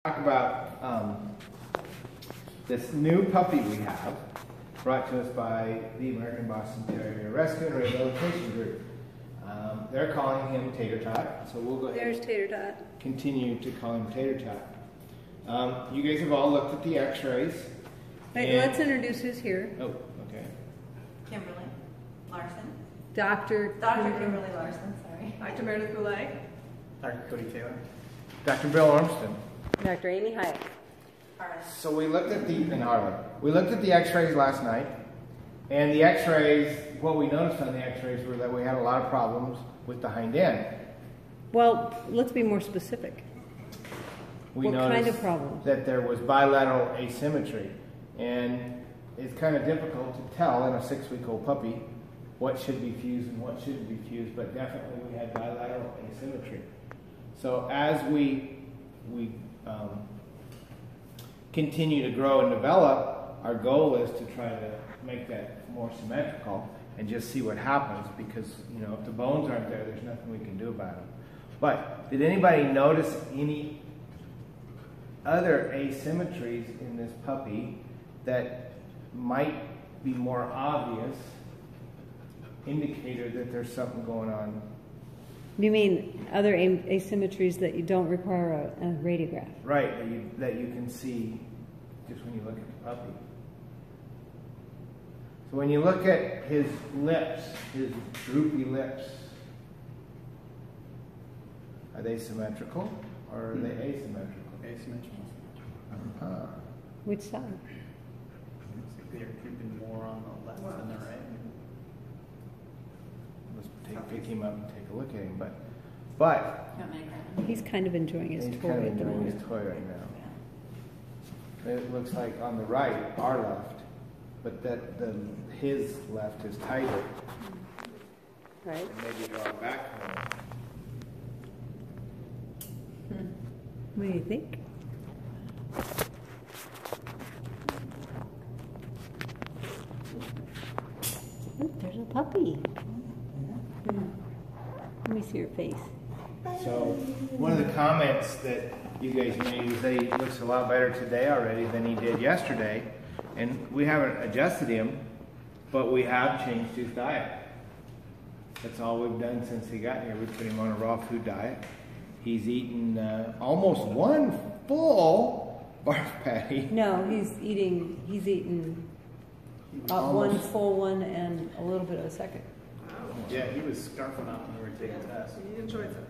Talk about this new puppy we have, brought to us by the American Boston Terrier Rescue and Rehabilitation Group. They're calling him Tater Tot, so we'll go ahead. There's Tater Tot. Continue to call him Tater Tot. You guys have all looked at the X-rays. Wait, let's introduce who's here. Oh, okay. Kimberly Larson. Dr. Kimberly Larson, sorry. Dr. Meredith Goulet. Dr. Cody Taylor. Dr. Bill Ormston. Dr. Amy Hyatt. So we looked at we looked at the X-rays last night, and the X-rays. What we noticed on the X-rays were that we had a lot of problems with the hind end. Well, let's be more specific. We What kind noticed of problems? that there was bilateral asymmetry, and it's kind of difficult to tell in a 6-week-old puppy what should be fused and what shouldn't be fused, but definitely we had bilateral asymmetry. So as we continue to grow and develop, our goal is to try to make that more symmetrical and just see what happens, because if the bones aren't there, there's nothing we can do about them. But did anybody notice any other asymmetries in this puppy that might be more obvious indicator that there's something going on? You mean other asymmetries that you don't require a radiograph? Right, that you can see just when you look at the puppy. So when you look at his lips, his droopy lips, are they symmetrical or are they asymmetrical? Asymmetrical. Which side? They're creeping more on the left than the right. Let's pick him up and take a look at him. But He's kind of enjoying his he's toy kind of at the enjoying moment. his toy right now. It looks like on the right, our left, but his left is tighter. Right. And maybe draw it back more. What do you think? Look, there's a puppy. Let me see your face. So one of the comments that you guys made is that he looks a lot better today already than he did yesterday. And we haven't adjusted him, but we have changed his diet. That's all we've done since he got here. We put him on a raw food diet. He's eaten almost one full barf patty. No, he's eaten one full one and a little bit of a second. Yeah, he was scarfing up when we were taking tests. He enjoys it.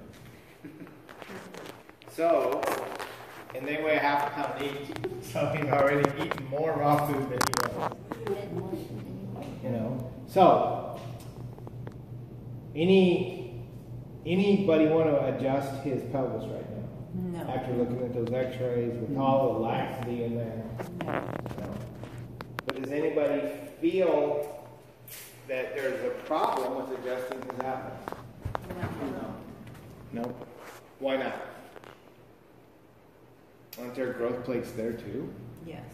So, and they weigh half a pound each. So he's already eaten more raw food than he was. So, anybody want to adjust his pelvis right now? No. After looking at those X-rays with all the laxity in there. No. But does anybody feel that there's a problem with adjusting his atlas? No. Why not? Aren't there growth plates there too? Yes.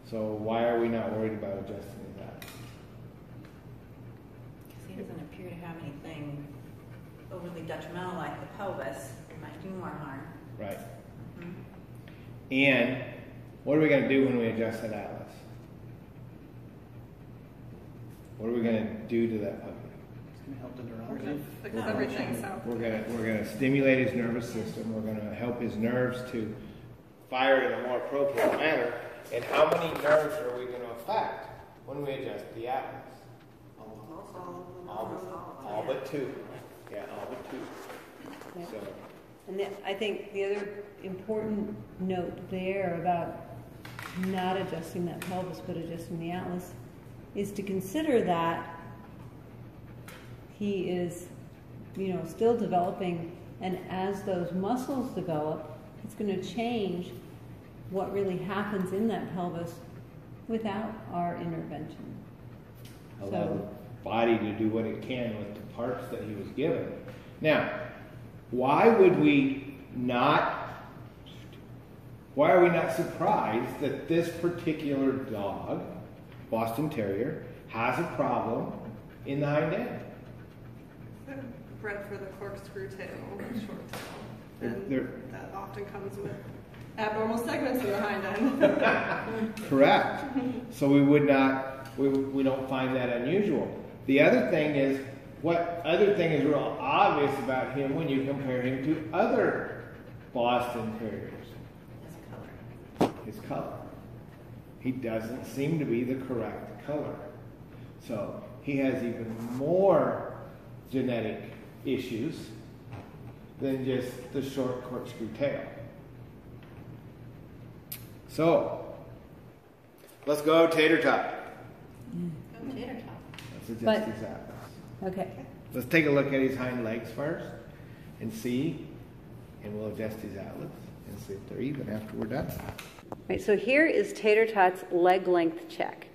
So why are we not worried about adjusting that? Because he doesn't appear to have anything overly detrimental like the pelvis. It might do more harm. Right. Mm-hmm. And what are we going to do when we adjust that atlas? What are we going to do to that puppy? It's going to help the We're neurology. gonna fix everything, so. We're going to stimulate his nervous system. We're going to help his nerves to fire in a more appropriate manner. And how many nerves are we going to affect when we adjust the atlas? All but two. Yeah, all but two. Yeah. So, And I think the other important note there about not adjusting that pelvis but adjusting the atlas is to consider that he is, still developing, and as those muscles develop, it's going to change what really happens in that pelvis without our intervention. allow the body to do what it can with the parts that he was given. Now, why are we not surprised that this particular dog, Boston Terrier, has a problem in the hind end? Bred for the corkscrew tail, short tail. And They're- that often comes with abnormal segments in the hind end. Correct. So we would not, we don't find that unusual. The other thing is, what other thing is real obvious about him when you compare him to other Boston Terriers? His color. His color. He doesn't seem to be the correct color. So he has even more genetic issues than just the short corkscrew tail. So, let's go tater tot. Go tater tot. Let's adjust But- his atlas. Okay. Let's take a look at his hind legs first and see, and we'll adjust his atlas and see if they're even after we're done. Right, so here is Tater Tot's leg length check.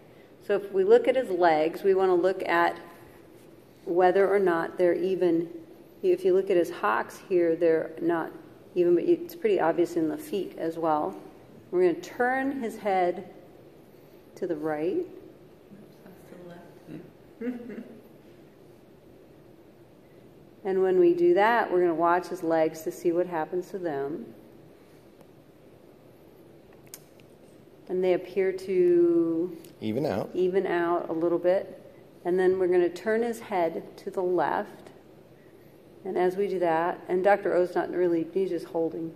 So if we look at his legs, we want to look at whether or not they're even. If you look at his hocks here, they're not even, but it's pretty obvious in the feet as well. We're going to turn his head to the right. To the left. And when we do that, we're going to watch his legs to see what happens to them. And they appear to Even out. even out a little bit. And then we're going to turn his head to the left. And as we do that, and Dr. O's not really, he's just holding.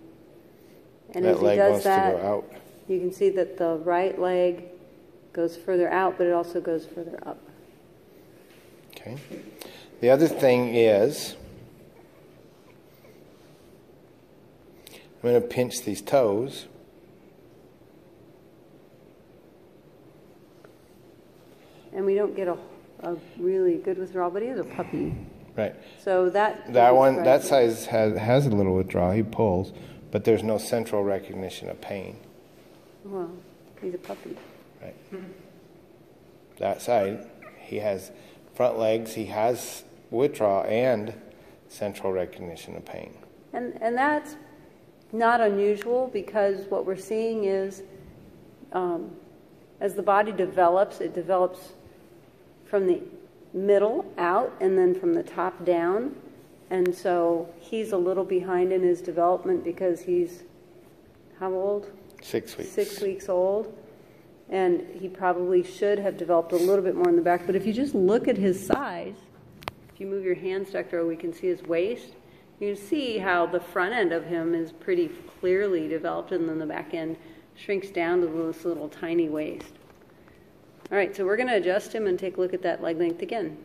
And That as he leg does wants that, to go out. you can see that the right leg goes further out, but it also goes further up. Okay. The other thing is, I'm going to pinch these toes. And we don't get a really good withdrawal, but he is a puppy. Right. So that That describes it. size has a little withdrawal. He pulls, but there's no central recognition of pain. Well, he's a puppy. Right. That side, he has front legs, he has withdrawal and central recognition of pain. And that's not unusual because what we're seeing is as the body develops, it develops from the middle out and then from the top down. And so he's a little behind in his development because he's how old? 6 weeks. 6 weeks old. And he probably should have developed a little bit more in the back. But if you just look at his size, if you move your hands, Dr. O, we can see his waist. You can see how the front end of him is pretty clearly developed, and then the back end shrinks down to this little tiny waist. All right, so we're going to adjust him and take a look at that leg length again.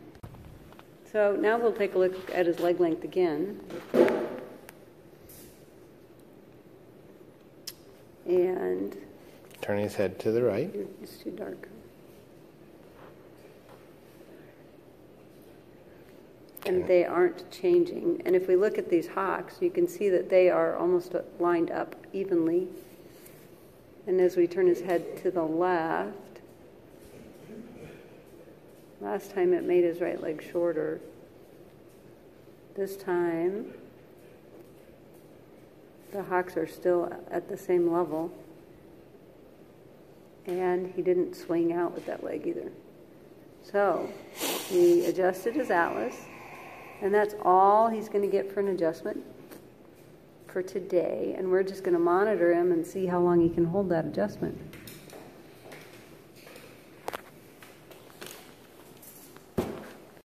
So now we'll take a look at his leg length again. And Turn his head to the right. it's too dark. And they aren't changing. And if we look at these hocks, you can see that they are almost lined up evenly. And as we turn his head to the left, last time it made his right leg shorter. This time, the hocks are still at the same level. And he didn't swing out with that leg either. So, we adjusted his atlas. And that's all he's going to get for an adjustment for today. And we're just going to monitor him and see how long he can hold that adjustment.